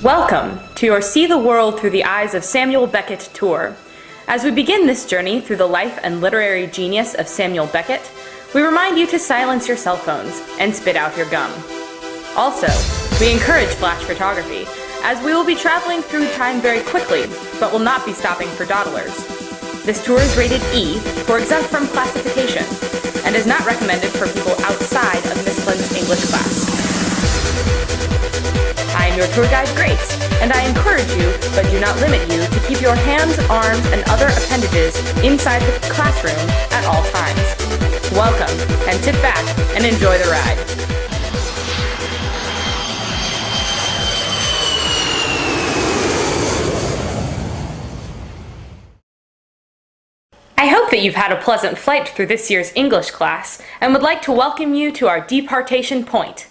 Welcome to your See the World Through the Eyes of Samuel Beckett tour. As we begin this journey through the life and literary genius of Samuel Beckett, we remind you to silence your cell phones and spit out your gum. Also, we encourage flash photography, as we will be traveling through time very quickly, but will not be stopping for dawdlers. This tour is rated E for exempt from classification, and is not recommended for people outside of Miss Flint's English class. I am your tour guide, Grace, and I encourage you, but do not limit you, to keep your hands, arms, and other appendages inside the classroom at all times. Welcome, and sit back and enjoy the ride. I hope that you've had a pleasant flight through this year's English class, and would like to welcome you to our departation point,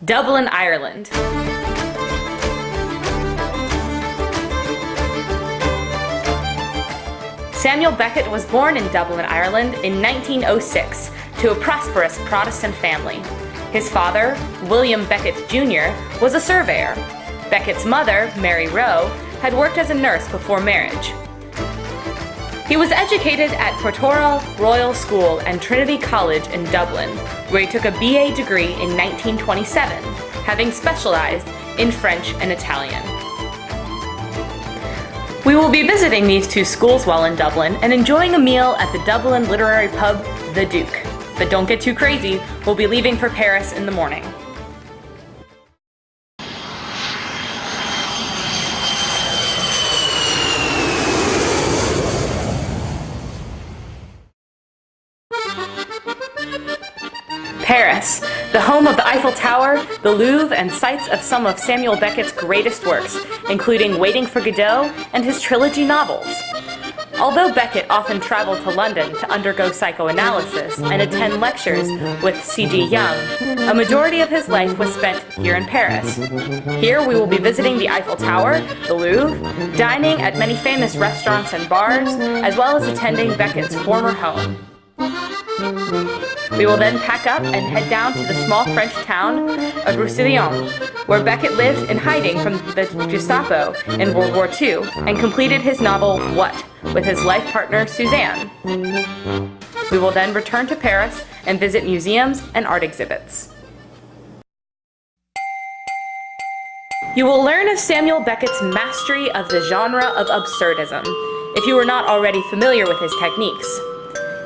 Dublin, Ireland. Samuel Beckett was born in Dublin, Ireland in 1906 to a prosperous Protestant family. His father, William Beckett Jr., was a surveyor. Beckett's mother, Mary Rowe, had worked as a nurse before marriage. He was educated at Portora Royal School and Trinity College in Dublin, where he took a BA degree in 1927, having specialized in French and Italian. We will be visiting these two schools while in Dublin and enjoying a meal at the Dublin literary pub, The Duke. But don't get too crazy, we'll be leaving for Paris in the morning. Paris, the home of the Eiffel Tower, the Louvre, and sites of some of Samuel Beckett's greatest works, including Waiting for Godot and his trilogy novels. Although Beckett often traveled to London to undergo psychoanalysis and attend lectures with C.G. Jung, a majority of his life was spent here in Paris. Here we will be visiting the Eiffel Tower, the Louvre, dining at many famous restaurants and bars, as well as attending Beckett's former home. We will then pack up and head down to the small French town of Roussillon, where Beckett lived in hiding from the Gestapo in World War II and completed his novel What? With his life partner Suzanne. We will then return to Paris and visit museums and art exhibits. You will learn of Samuel Beckett's mastery of the genre of absurdism, if you are not already familiar with his techniques.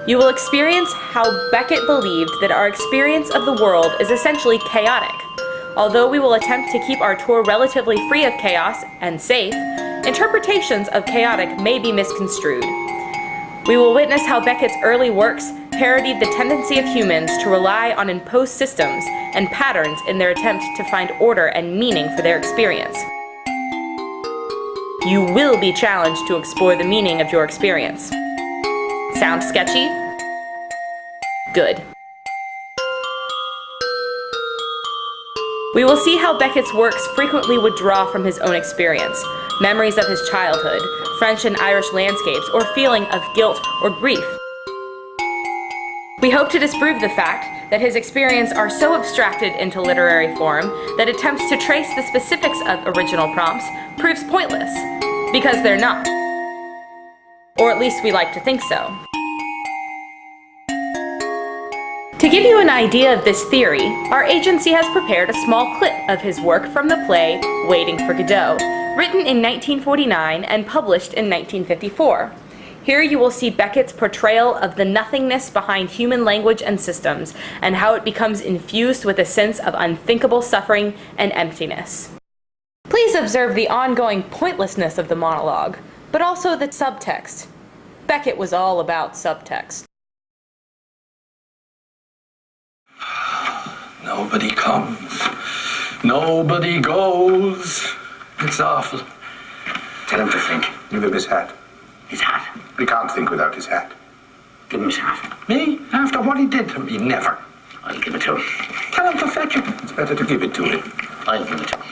You will experience how Beckett believed that our experience of the world is essentially chaotic. Although we will attempt to keep our tour relatively free of chaos and safe, interpretations of chaotic may be misconstrued. We will witness how Beckett's early works parodied the tendency of humans to rely on imposed systems and patterns in their attempt to find order and meaning for their experience. You will be challenged to explore the meaning of your experience. Sound sketchy? Good. We will see how Beckett's works frequently would draw from his own experience, memories of his childhood, French and Irish landscapes, or feeling of guilt or grief. We hope to disprove the fact that his experiences are so abstracted into literary form that attempts to trace the specifics of original prompts proves pointless, because they're not. Or at least we like to think so. To give you an idea of this theory, our agency has prepared a small clip of his work from the play Waiting for Godot, written in 1949 and published in 1954. Here you will see Beckett's portrayal of the nothingness behind human language and systems, and how it becomes infused with a sense of unthinkable suffering and emptiness. Please observe the ongoing pointlessness of the monologue, but also the subtext. Beckett was all about subtext. Nobody comes. Nobody goes. It's awful. Tell him to think. Give him his hat. His hat. He can't think without his hat. Give him his hat. Me? After what he did to me? Never. I'll give it to him. Tell him to fetch it. It's better to give it to him. I'll give it to him.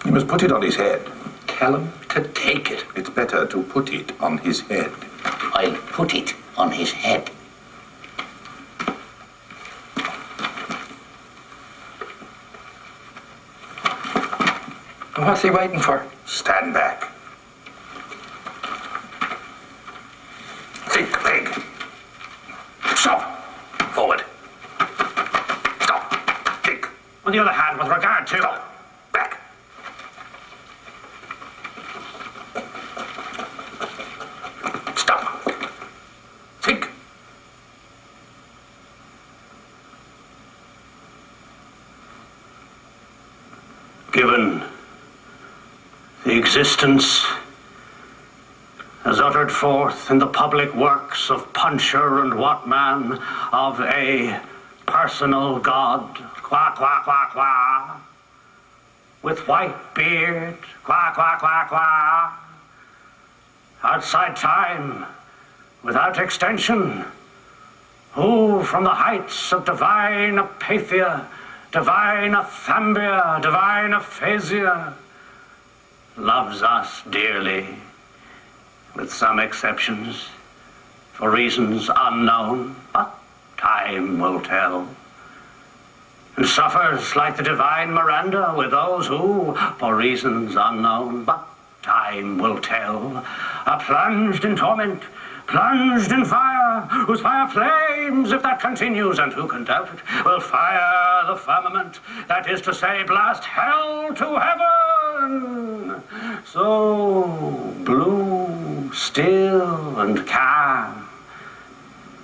You must put it on his head. Tell him to take it. It's better to put it on his head. I'll put it on his head. What's he waiting for? Stand back. Think big. Stop. Forward. Stop. Think. On the other hand, with regard to... Stop. Back. Stop. Think. Given the existence as uttered forth in the public works of Puncher and Watman of a personal god, qua, qua, qua, qua, with white beard, qua, qua, qua, qua, outside time, without extension, who from the heights of divine apathia, divine athambia, divine aphasia, loves us dearly, with some exceptions, for reasons unknown, but time will tell, and suffers like the divine Miranda with those who, for reasons unknown, but time will tell, are plunged in torment, plunged in fire, whose fire flames, if that continues, and who can doubt it, will fire the firmament, that is to say, blast hell to heaven. So blue, still, and calm.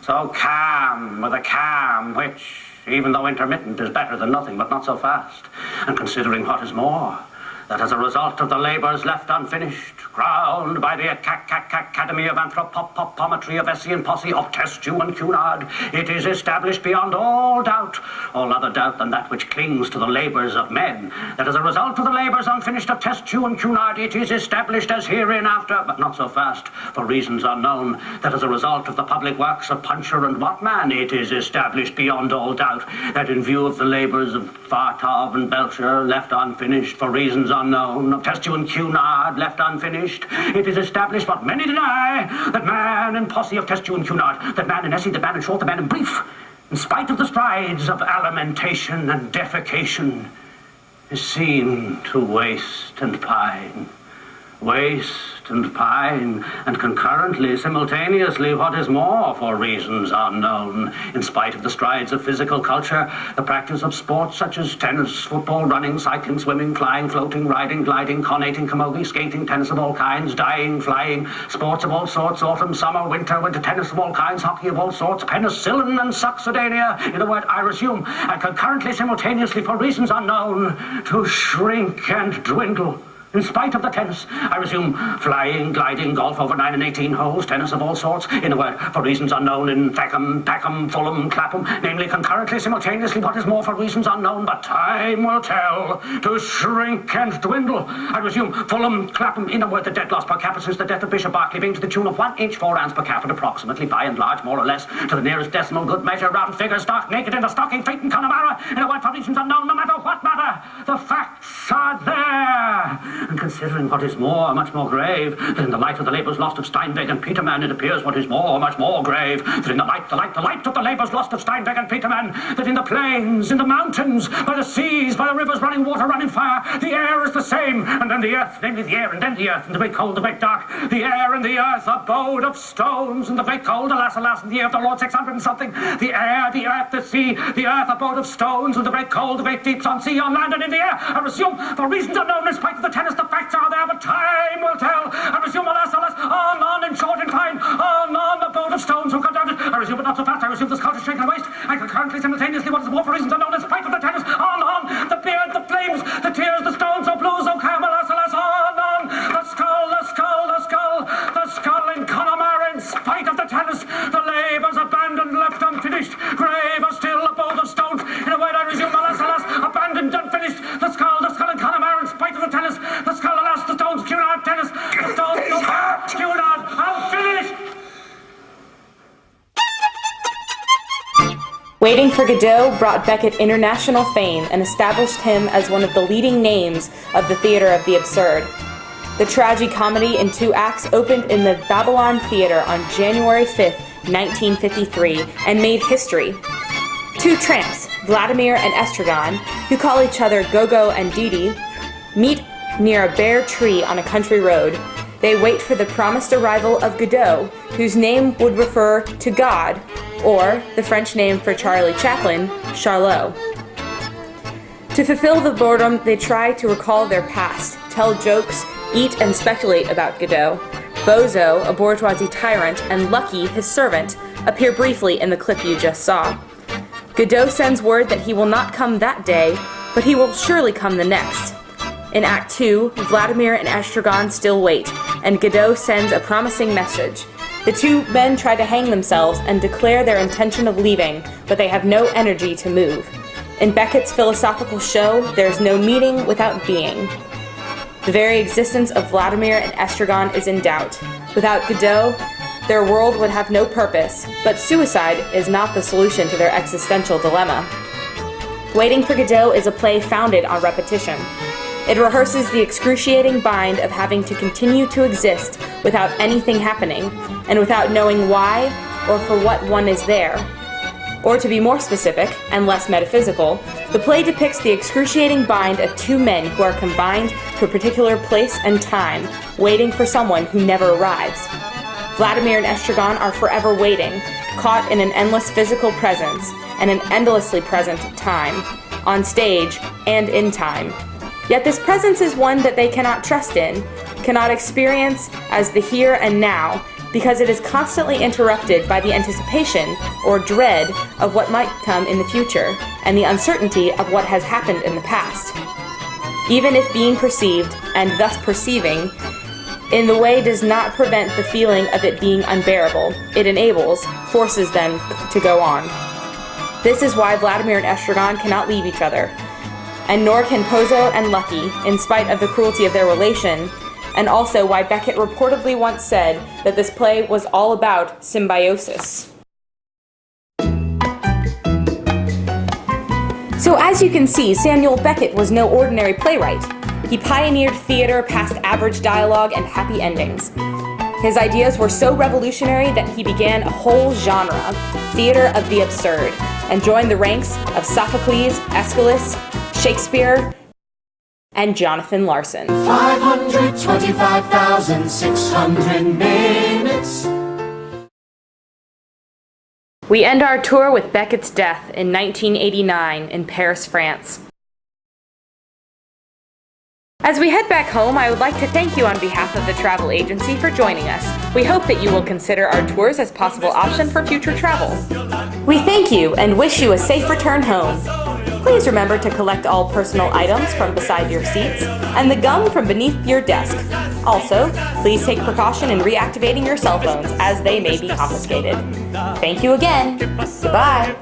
So calm with a calm which, even though intermittent, is better than nothing, but not so fast. And considering what is more, that as a result of the labours left unfinished, crowned by the Academy of Anthropometry of Essay and Posse of Testu and Cunard, it is established beyond all doubt, all other doubt than that which clings to the labours of men, that as a result of the labours unfinished of Testu and Cunard, it is established as hereinafter, but not so fast, for reasons unknown, that as a result of the public works of Puncher and Watman, it is established beyond all doubt, that in view of the labours of Fartov and Belcher, left unfinished for reasons unknown, of Testu and Cunard, left unfinished, it is established, what many deny, that man in Posse of Testu and Cunard, that man in Essay, that man in Short, that man in Brief, in spite of the strides of alimentation and defecation, is seen to waste and pine, and concurrently, simultaneously, what is more, for reasons unknown, in spite of the strides of physical culture, the practice of sports such as tennis, football, running, cycling, swimming, flying, floating, riding, gliding, conating, camogie, skating, tennis of all kinds, dying, flying, sports of all sorts, autumn, summer, winter tennis of all kinds, hockey of all sorts, penicillin and succedanea, in a word, I resume, and concurrently, simultaneously, for reasons unknown, to shrink and dwindle. In spite of the tennis, I resume, flying, gliding, golf over 9 and 18 holes, tennis of all sorts, in a word, for reasons unknown in Peckham, Fulham, Clapham, namely concurrently, simultaneously, what is more for reasons unknown, but time will tell, to shrink and dwindle. I resume, Fulham, Clapham, in a word, the debt loss per capita since the death of Bishop Berkeley being to the tune of 1 inch 4 ounce per capita, approximately, by and large, more or less, to the nearest decimal, good measure, round figure, stark naked in the stocking feet in Connemara, in a word, for reasons unknown, no matter what matter, the facts are there. And considering what is more, much more grave, that in the light of the labours lost of Steinweg and Petermann, it appears what is more, much more grave, that in the light of the labours lost of Steinweg and Petermann, that in the plains, in the mountains, by the seas, by the rivers running water, running fire, the air is the same, and then the earth, namely the air, and then the earth, and the great cold, the great dark, the air and the earth, abode of stones, and the great cold, alas, alas, in the year of the Lord 600 and something, the air, the earth, the sea, the earth, abode of stones, and the great cold, the great deeps on sea, on land, and in the air. I resume, for reasons unknown, in spite of the tennis, the facts are there, but time will tell. I resume, alas, alas, on, in short incline, on, abode of stones, who condemned it. I resume, but not so fast. I resume the Scottish strength and waste. I concurrently, simultaneously, what is more for reasons unknown, in spite of the tennis, on, the beard, the flames, the tears, the stones, so blue, so calm, alas, alas, on, the skull, the skull, the skull, the skull in Connemara, in spite of the tennis, the labours abandoned, left unfinished, grave are still, abode of stones. In a word, I resume, alas, alas, abandoned, unfinished, the skull in Connemara, in spite of the tennis, the skull, alas, the stones, Cunard, tennis, the stones, Cunard, unfinished. Waiting for Godot brought Beckett international fame and established him as one of the leading names of the theater of the absurd. The tragicomedy in 2 acts opened in the Babylon Theater on January 5th, 1953, and made history. 2 tramps, Vladimir and Estragon, who call each other Gogo and Didi, meet near a bare tree on a country road. They wait for the promised arrival of Godot, whose name would refer to God, or the French name for Charlie Chaplin, Charlot. To fulfill the boredom, they try to recall their past, tell jokes, eat and speculate about Godot. Bozo, a bourgeoisie tyrant, and Lucky, his servant, appear briefly in the clip you just saw. Godot sends word that he will not come that day, but he will surely come the next. In Act 2, Vladimir and Estragon still wait, and Godot sends a promising message. The two men try to hang themselves and declare their intention of leaving, but they have no energy to move. In Beckett's philosophical show, there is no meaning without being. The very existence of Vladimir and Estragon is in doubt. Without Godot, their world would have no purpose, but suicide is not the solution to their existential dilemma. Waiting for Godot is a play founded on repetition. It rehearses the excruciating bind of having to continue to exist without anything happening, and without knowing why or for what one is there. Or to be more specific, and less metaphysical, the play depicts the excruciating bind of two men who are combined to a particular place and time, waiting for someone who never arrives. Vladimir and Estragon are forever waiting, caught in an endless physical presence and an endlessly present time, on stage and in time. Yet this presence is one that they cannot trust in, cannot experience as the here and now, because it is constantly interrupted by the anticipation or dread of what might come in the future, and the uncertainty of what has happened in the past. Even if being perceived, and thus perceiving, in the way does not prevent the feeling of it being unbearable, it enables, forces them to go on. This is why Vladimir and Estragon cannot leave each other, and nor can Pozo and Lucky, in spite of the cruelty of their relation, and also why Beckett reportedly once said that this play was all about symbiosis. So as you can see, Samuel Beckett was no ordinary playwright. He pioneered theater past average dialogue and happy endings. His ideas were so revolutionary that he began a whole genre, theater of the absurd, and joined the ranks of Sophocles, Aeschylus, Shakespeare, and Jonathan Larson. 525,600 minutes. We end our tour with Beckett's death in 1989 in Paris, France. As we head back home, I would like to thank you on behalf of the travel agency for joining us. We hope that you will consider our tours as possible option for future travel. We thank you and wish you a safe return home. Please remember to collect all personal items from beside your seats and the gum from beneath your desk. Also, please take precaution in reactivating your cell phones as they may be confiscated. Thank you again. Goodbye.